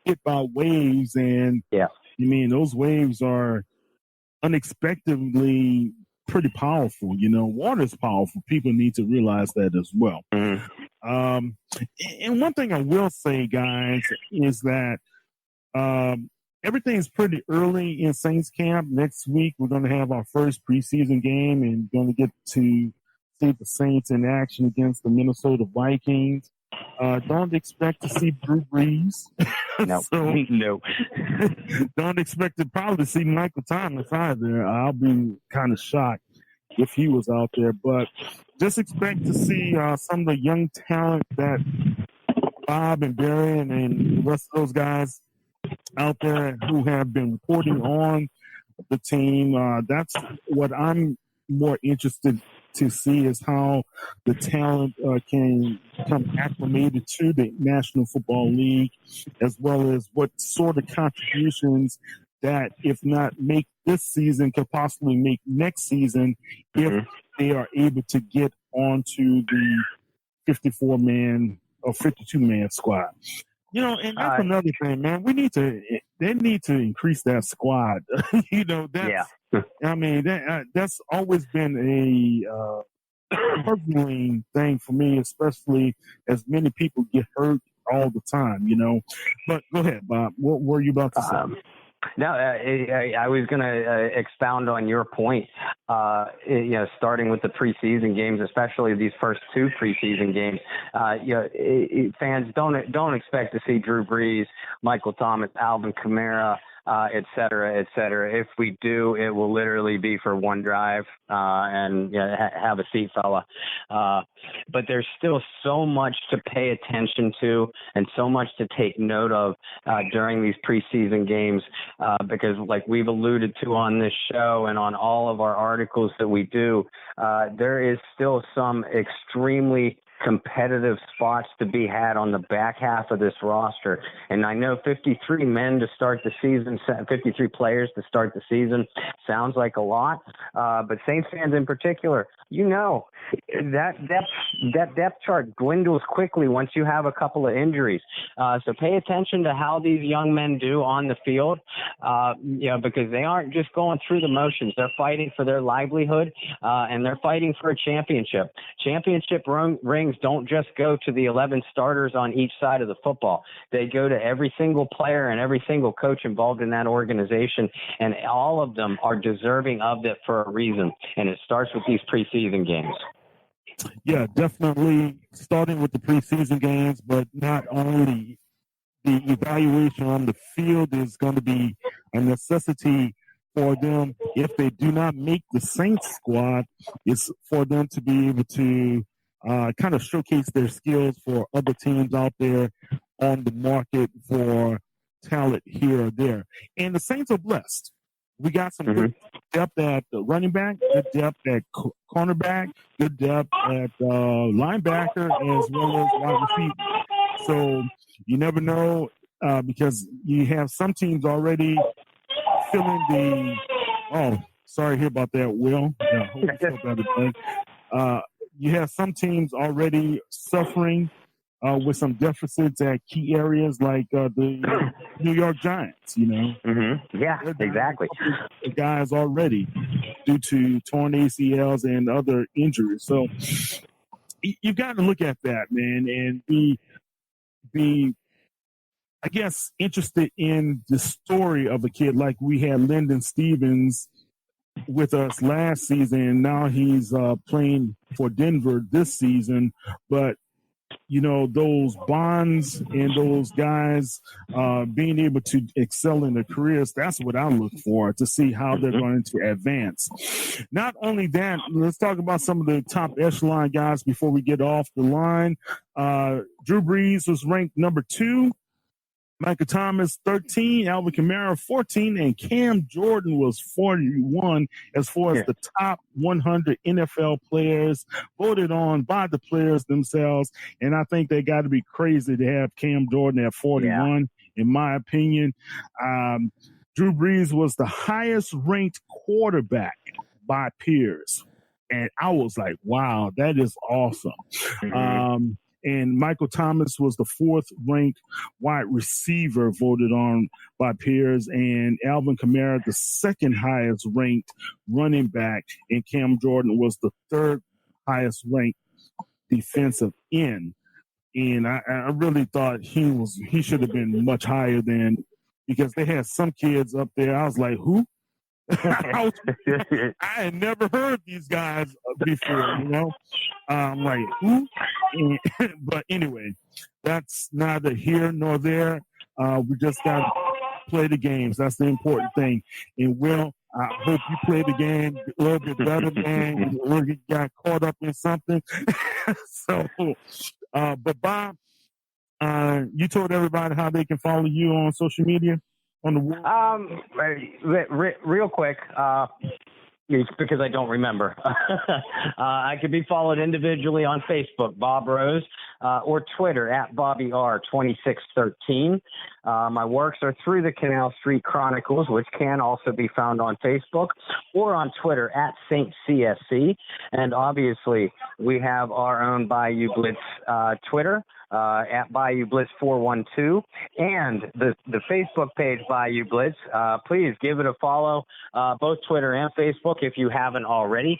hit by waves. And I mean, those waves are unexpectedly pretty powerful. Water's powerful. People need to realize that as well. Mm-hmm. And one thing I will say, guys, is that everything's pretty early in Saints camp. Next week, we're going to have our first preseason game and going to get to see the Saints in action against the Minnesota Vikings. Don't expect to see Drew Brees. No. No. Don't expect to probably see Michael Thomas either. I'll be kind of shocked if he was out there. But just expect to see some of the young talent that Bob and Barry and the rest of those guys out there who have been reporting on the team. That's what I'm more interested to see, is how the talent can become acclimated to the National Football League, as well as what sort of contributions that, if not make this season, could possibly make next season if they are able to get onto the 54-man or 52-man squad. And that's another thing, man. They need to increase that squad. I mean, that's always been a puzzling thing for me, especially as many people get hurt all the time, But go ahead, Bob. What were you about to say? No, I was going to expound on your point. Starting with the preseason games, especially these first two preseason games. Fans don't expect to see Drew Brees, Michael Thomas, Alvin Kamara, et cetera, et cetera. If we do, it will literally be for one drive and have a seat, fella. But there's still so much to pay attention to and so much to take note of during these preseason games because, like we've alluded to on this show and on all of our articles that we do, there is still some extremely competitive spots to be had on the back half of this roster. And I know 53 men to start the season, 53 players to start the season sounds like a lot. But Saints fans in particular, that depth chart dwindles quickly once you have a couple of injuries. So pay attention to how these young men do on the field, because they aren't just going through the motions. They're fighting for their livelihood, and they're fighting for a championship. Championship rings don't just go to the 11 starters on each side of the football. They go to every single player and every single coach involved in that organization, and all of them are deserving of it for a reason. And it starts with these preseason games. Yeah, definitely starting with the preseason games, but not only the evaluation on the field is going to be a necessity for them. If they do not make the Saints squad, it's for them to be able to kind of showcase their skills for other teams out there on the market for talent here or there. And the Saints are blessed. We got some good depth at the running back, good depth at cornerback, good depth at linebacker, as well as wide receiver. So you never know because you have some teams already filling the – oh, sorry to hear about that, Will. Yeah, hope you feel better, bud. You have some teams already suffering with some deficits at key areas like the New York Giants, Yeah, exactly. The guys already due to torn ACLs and other injuries. So you've got to look at that, man, and be be, I guess, interested in the story of a kid like we had Lyndon Stevens with us last season, and now he's playing for Denver this season. But you know, those bonds and those guys being able to excel in their careers, that's what I look for, to see how they're going to advance. Not only that, let's talk about some of the top echelon guys before we get off the line. Drew Brees was ranked number 2. Michael Thomas, 13, Alvin Kamara, 14, and Cam Jordan was 41 as far as the top 100 NFL players voted on by the players themselves. And I think they got to be crazy to have Cam Jordan at 41, in my opinion. Drew Brees was the highest ranked quarterback by peers. And I was like, wow, that is awesome. Mm-hmm. And Michael Thomas was the 4th ranked wide receiver voted on by peers, and Alvin Kamara, the 2nd highest ranked running back, and Cam Jordan was the 3rd highest ranked defensive end. And I really thought he should have been much higher than, because they had some kids up there. I was like, who? I had never heard these guys before, you know. I'm like, who? But anyway, that's neither here nor there. We just got to play the games. That's the important thing. And Will, I hope you play the game a little bit better, man. You got caught up in something. But Bob, you told everybody how they can follow you on social media. On the real quick, because I don't remember. I could be followed individually on Facebook, Bob Rose, or Twitter at BobbyR2613. My works are through the Canal Street Chronicles, which can also be found on Facebook, or on Twitter at Saint CSC. And obviously, we have our own Bayou Blitz Twitter. At Bayou Blitz 412, and the Facebook page Bayou Blitz. Please give it a follow, both Twitter and Facebook if you haven't already.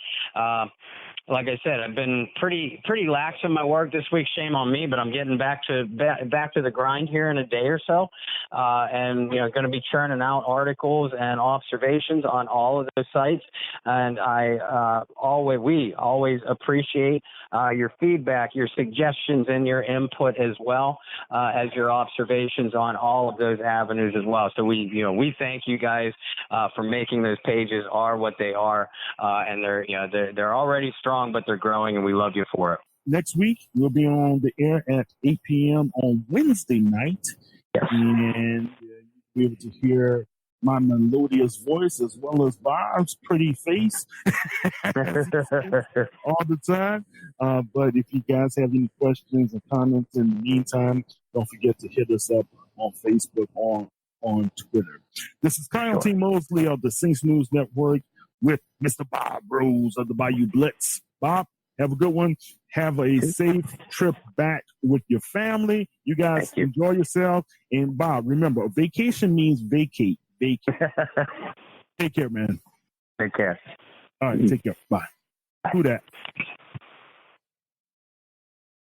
Like I said, I've been pretty lax in my work this week. Shame on me, but I'm getting back to the grind here in a day or so, and going to be churning out articles and observations on all of those sites. And we always appreciate your feedback, your suggestions, and your input as well as your observations on all of those avenues as well. So we thank you guys for making those pages are what they are, and they're already strong, but they're growing, and we love you for it. Next week, we'll be on the air at 8 p.m. on Wednesday night. Yes. And you'll be able to hear my melodious voice as well as Bob's pretty face all the time. But if you guys have any questions or comments in the meantime, don't forget to hit us up on Facebook or on Twitter. This is Kyle T. Mosley of the Saints News Network with Mr. Bob Rose of the Bayou Blitz. Bob, have a good one. Have a safe trip back with your family. You guys enjoy yourself. And Bob, remember, a vacation means vacate. Take care, man. Take care. All right, take care. Bye. Who that?